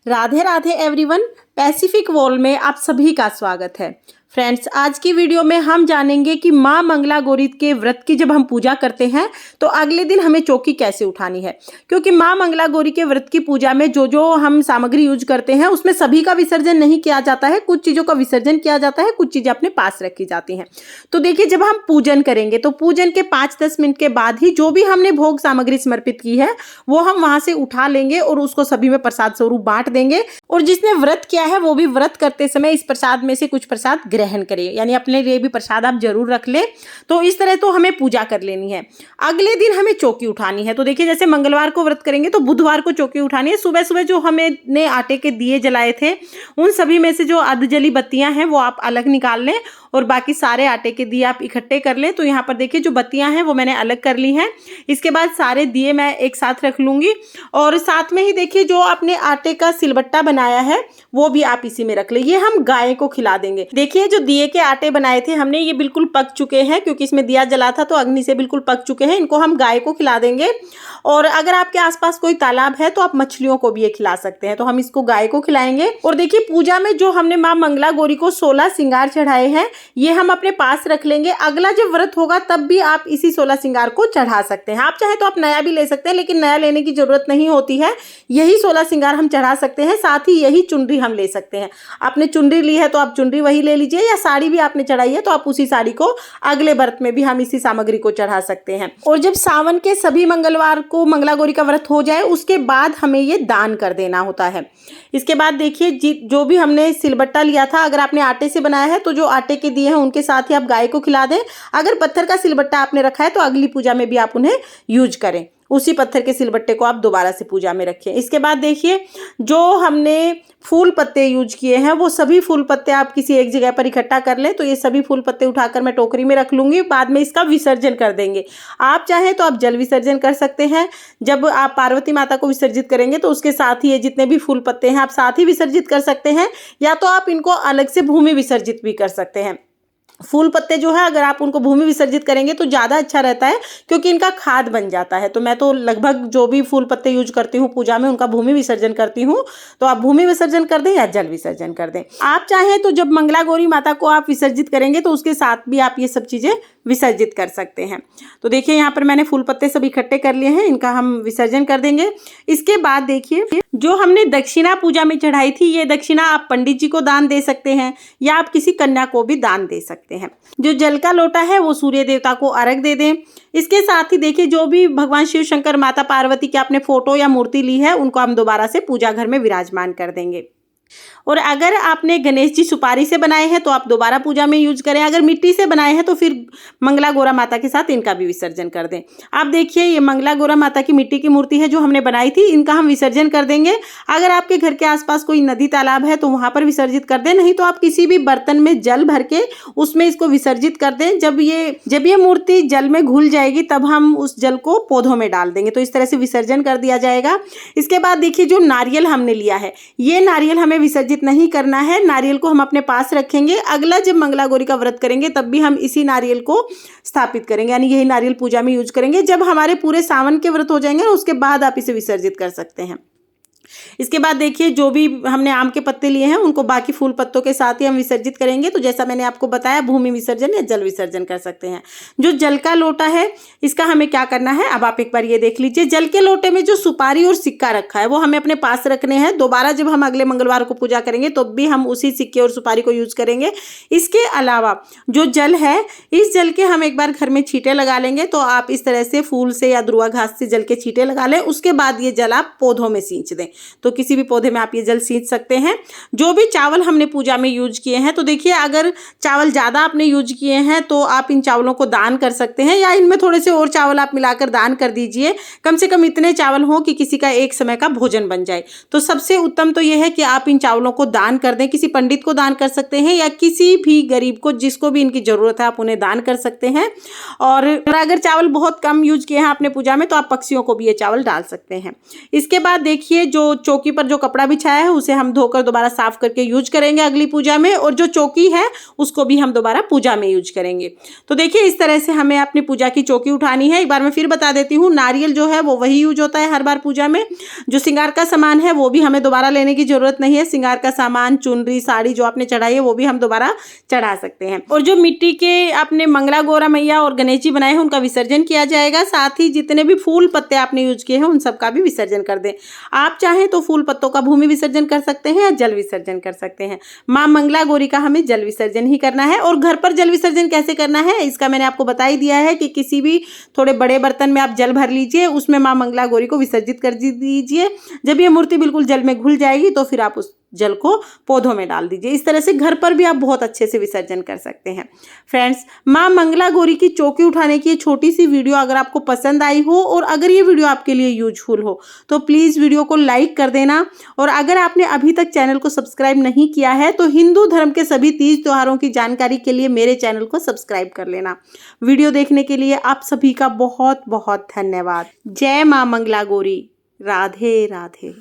Radhe Radhe everyone, Pacific wall में आप सभी का स्वागत है। फ्रेंड्स, आज की वीडियो में हम जानेंगे कि माँ मंगला गौरी के व्रत की जब हम पूजा करते हैं तो अगले दिन हमें चौकी कैसे उठानी है। क्योंकि माँ मंगला गौरी के व्रत की पूजा में जो जो हम सामग्री यूज करते हैं उसमें सभी का विसर्जन नहीं किया जाता है, कुछ चीज़ों का विसर्जन किया जाता है, कुछ चीज़ें अपने पास रखी जाती हैं। तो देखिए, जब हम पूजन करेंगे तो पूजन के 5-10 मिनट के बाद ही जो भी हमने भोग सामग्री समर्पित की है वो हम वहां से उठा लेंगे और उसको सभी में प्रसाद स्वरूप बांट देंगे। और जिसने व्रत किया है वो भी व्रत करते समय इस प्रसाद में से कुछ प्रसाद ग्रहण करें, यानी अपने लिए भी प्रसाद आप जरूर रख लें। तो इस तरह तो हमें पूजा कर लेनी है। अगले दिन हमें चौकी उठानी है। तो देखिए, जैसे मंगलवार को व्रत करेंगे तो बुधवार को चौकी उठानी है। सुबह सुबह जो हमने आटे के दिए जलाए थे उन सभी में से जो अधजली बत्तियां हैं वो आप अलग निकाल लें और बाकी सारे आटे के दिए आप इकट्ठे कर लें। तो यहाँ पर देखिए, जो बत्तियां हैं वो मैंने अलग कर ली हैं। इसके बाद सारे दिए मैं एक साथ रख लूंगी और साथ में ही देखिए, जो आपने आटे का सिलबट्टा बनाया है वो भी आप इसी में रख ले। ये हम गाय को खिला देंगे। देखिए, जो दिए के आटे बनाए थे हमने, ये बिल्कुल पक चुके हैं क्योंकि इसमें दिया जला था तो अग्नि से बिल्कुल पक चुके हैं। इनको हम गाय को खिला देंगे। और अगर आपके आसपास कोई तालाब है तो आप मछलियों को भी ये खिला सकते हैं। तो हम इसको गाय को खिलाएंगे। और देखिए, पूजा में जो हमने माँ मंगला गौरी को 16 श्रृंगार चढ़ाए हैं ये हम अपने पास रख लेंगे। अगला जब व्रत होगा तब भी आप इसी 16 श्रृंगार को चढ़ा सकते हैं। आप चाहे तो आप नया भी ले सकते हैं, लेकिन नया लेने की जरूरत नहीं होती है। यही 16 श्रृंगार हम चढ़ा सकते हैं। साथ ही यही चुनरी हम ले सकते हैं। आपने चुनरी ली है तो आप चुनरी वही ले लीजिए, या साड़ी भी आपने चढ़ाई है तो आप उसी साड़ी को अगले व्रत में भी हम इसी सामग्री को चढ़ा सकते हैं। और जब सावन के सभी मंगलवार को मंगला गौरी का व्रत हो जाए उसके बाद हमें ये दान कर देना होता है। इसके बाद देखिए, जो भी हमने सिलबट्टा लिया था, अगर आपने आटे से बनाया है तो जो आटे के दिए हैं उनके साथ ही आप गाय को खिला दें। अगर पत्थर का सिलबट्टा आपने रखा है तो अगली पूजा में भी आप उन्हें यूज करें। उसी पत्थर के सिलबट्टे को आप दोबारा से पूजा में रखें। इसके बाद देखिए, जो हमने फूल पत्ते यूज किए हैं वो सभी फूल पत्ते आप किसी एक जगह पर इकट्ठा कर लें। तो ये सभी फूल पत्ते उठाकर मैं टोकरी में रख लूंगी। बाद में इसका विसर्जन कर देंगे। आप चाहें तो आप जल विसर्जन कर सकते हैं। जब आप पार्वती माता को विसर्जित करेंगे तो उसके साथ ही ये जितने भी फूल पत्ते हैं आप साथ ही विसर्जित कर सकते हैं, या तो आप इनको अलग से भूमि विसर्जित भी कर सकते हैं। फूल पत्ते जो है अगर आप उनको भूमि विसर्जित करेंगे तो ज़्यादा अच्छा रहता है क्योंकि इनका खाद बन जाता है। तो मैं तो लगभग जो भी फूल पत्ते यूज करती हूँ पूजा में उनका भूमि विसर्जन करती हूँ। तो आप भूमि विसर्जन कर दें या जल विसर्जन कर दें। आप चाहें तो जब मंगला गौरी माता को आप विसर्जित करेंगे तो उसके साथ भी आप ये सब चीज़ें विसर्जित कर सकते हैं। तो देखिए, यहाँ पर मैंने फूल पत्ते सब इकट्ठे कर लिए हैं, इनका हम विसर्जन कर देंगे। इसके बाद देखिए, जो हमने दक्षिणा पूजा में चढ़ाई थी ये दक्षिणा आप पंडित जी को दान दे सकते हैं या आप किसी कन्या को भी दान दे सकते हैं। जो जल का लोटा है वो सूर्य देवता को अर्घ दे दें। इसके साथ ही देखिए, जो भी भगवान शिव शंकर माता पार्वती की आपने फोटो या मूर्ति ली है उनको हम दोबारा से पूजा घर में विराजमान कर देंगे। और अगर आपने गणेश जी सुपारी से बनाए हैं तो आप दोबारा पूजा में यूज करें। अगर मिट्टी से बनाए हैं तो फिर मंगला गौरा माता के साथ इनका भी विसर्जन कर दें। आप देखिए, ये मंगला गौरा माता की मिट्टी की मूर्ति है जो हमने बनाई थी, इनका हम विसर्जन कर देंगे। अगर आपके घर के आसपास कोई नदी तालाब है तो वहां पर विसर्जित कर दें, नहीं तो आप किसी भी बर्तन में जल भर के उसमें इसको विसर्जित कर दें। जब ये मूर्ति जल में घुल जाएगी तब हम उस जल को पौधों में डाल देंगे। तो इस तरह से विसर्जन कर दिया जाएगा। इसके बाद देखिए, जो नारियल हमने लिया है ये नारियल हमें विसर्जित नहीं करना है। नारियल को हम अपने पास रखेंगे। अगला जब मंगला गौरी का व्रत करेंगे तब भी हम इसी नारियल को स्थापित करेंगे, यानी यही नारियल पूजा में यूज करेंगे। जब हमारे पूरे सावन के व्रत हो जाएंगे उसके बाद आप इसे विसर्जित कर सकते हैं। इसके बाद देखिए, जो भी हमने आम के पत्ते लिए हैं उनको बाकी फूल पत्तों के साथ ही हम विसर्जित करेंगे। तो जैसा मैंने आपको बताया, भूमि विसर्जन या जल विसर्जन कर सकते हैं। जो जल का लोटा है इसका हमें क्या करना है, अब आप एक बार ये देख लीजिए। जल के लोटे में जो सुपारी और सिक्का रखा है वो हमें अपने पास रखने हैं। दोबारा जब हम अगले मंगलवार को पूजा करेंगे तो भी हम उसी सिक्के और सुपारी को यूज करेंगे। इसके अलावा जो जल है इस जल के हम एक बार घर में छींटे लगा लेंगे। तो आप इस तरह से फूल से या दुर्वा घास से जल के छींटे लगा लें। उसके बाद ये जल आप पौधों में सींच दें। तो किसी भी पौधे में आप ये जल सींच सकते हैं। जो भी चावल हमने पूजा में यूज किए हैं, तो देखिए, अगर चावल ज़्यादा आपने यूज किए हैं तो आप इन चावलों को दान कर सकते हैं, या इनमें थोड़े से और चावल आप मिलाकर दान कर दीजिए। कम से कम इतने चावल हो कि किसी का एक समय का भोजन बन जाए। तो सबसे उत्तम तो यह है कि आप इन चावलों को दान कर दें। किसी पंडित को दान कर सकते हैं या किसी भी गरीब को, जिसको भी इनकी जरूरत है आप उन्हें दान कर सकते हैं। और अगर चावल बहुत कम यूज किए हैं आपने पूजा में तो आप पक्षियों को भी ये चावल डाल सकते हैं। इसके बाद देखिए, जो जो चौकी पर जो कपड़ा बिछाया है उसे हम धोकर दोबारा साफ करके यूज करेंगे अगली पूजा में, और जो चौकी है उसको भी हम दोबारा पूजा में यूज करेंगे। तो देखिए इस तरह से हमें अपनी पूजा की चौकी उठानी है। एक बार मैं फिर बता देती हूँ, नारियल जो है वो वही यूज होता है हर बार पूजा में। जो श्रृंगार का सामान है वो भी हमें दोबारा लेने की जरूरत नहीं है। श्रृंगार का सामान, चुनरी, साड़ी जो आपने चढ़ाई है वो भी हम दोबारा चढ़ा सकते हैं। और जो मिट्टी के आपने मंगला गौरा मैया और गणेश जी बनाए हैं उनका विसर्जन किया जाएगा। साथ ही जितने भी फूल पत्ते आपने यूज किए हैं उन सबका भी विसर्जन कर दें। आप चाहें तो फूल पत्तों का भूमि विसर्जन कर सकते हैं या जल विसर्जन कर सकते हैं। मां मंगला गौरी का हमें जल विसर्जन ही करना है। और घर पर जल विसर्जन कैसे करना है इसका मैंने आपको बता ही दिया है कि किसी भी थोड़े बड़े बर्तन में आप जल भर लीजिए, उसमें मां मंगला गौरी को विसर्जित कर दीजिए। जब ये मूर्ति बिल्कुल जल में घुल जाएगी तो फिर आप उस जल को पौधों में डाल दीजिए। इस तरह से घर पर भी आप बहुत अच्छे से विसर्जन कर सकते हैं। फ्रेंड्स, मां मंगला गौरी की चौकी उठाने की ये छोटी सी वीडियो अगर आपको पसंद आई हो और अगर ये वीडियो आपके लिए यूजफुल हो तो प्लीज़ वीडियो को लाइक कर देना। और अगर आपने अभी तक चैनल को सब्सक्राइब नहीं किया है तो हिंदू धर्म के सभी तीज त्योहारों की जानकारी के लिए मेरे चैनल को सब्सक्राइब कर लेना। वीडियो देखने के लिए आप सभी का बहुत बहुत धन्यवाद। जय मां मंगला गौरी। राधे राधे।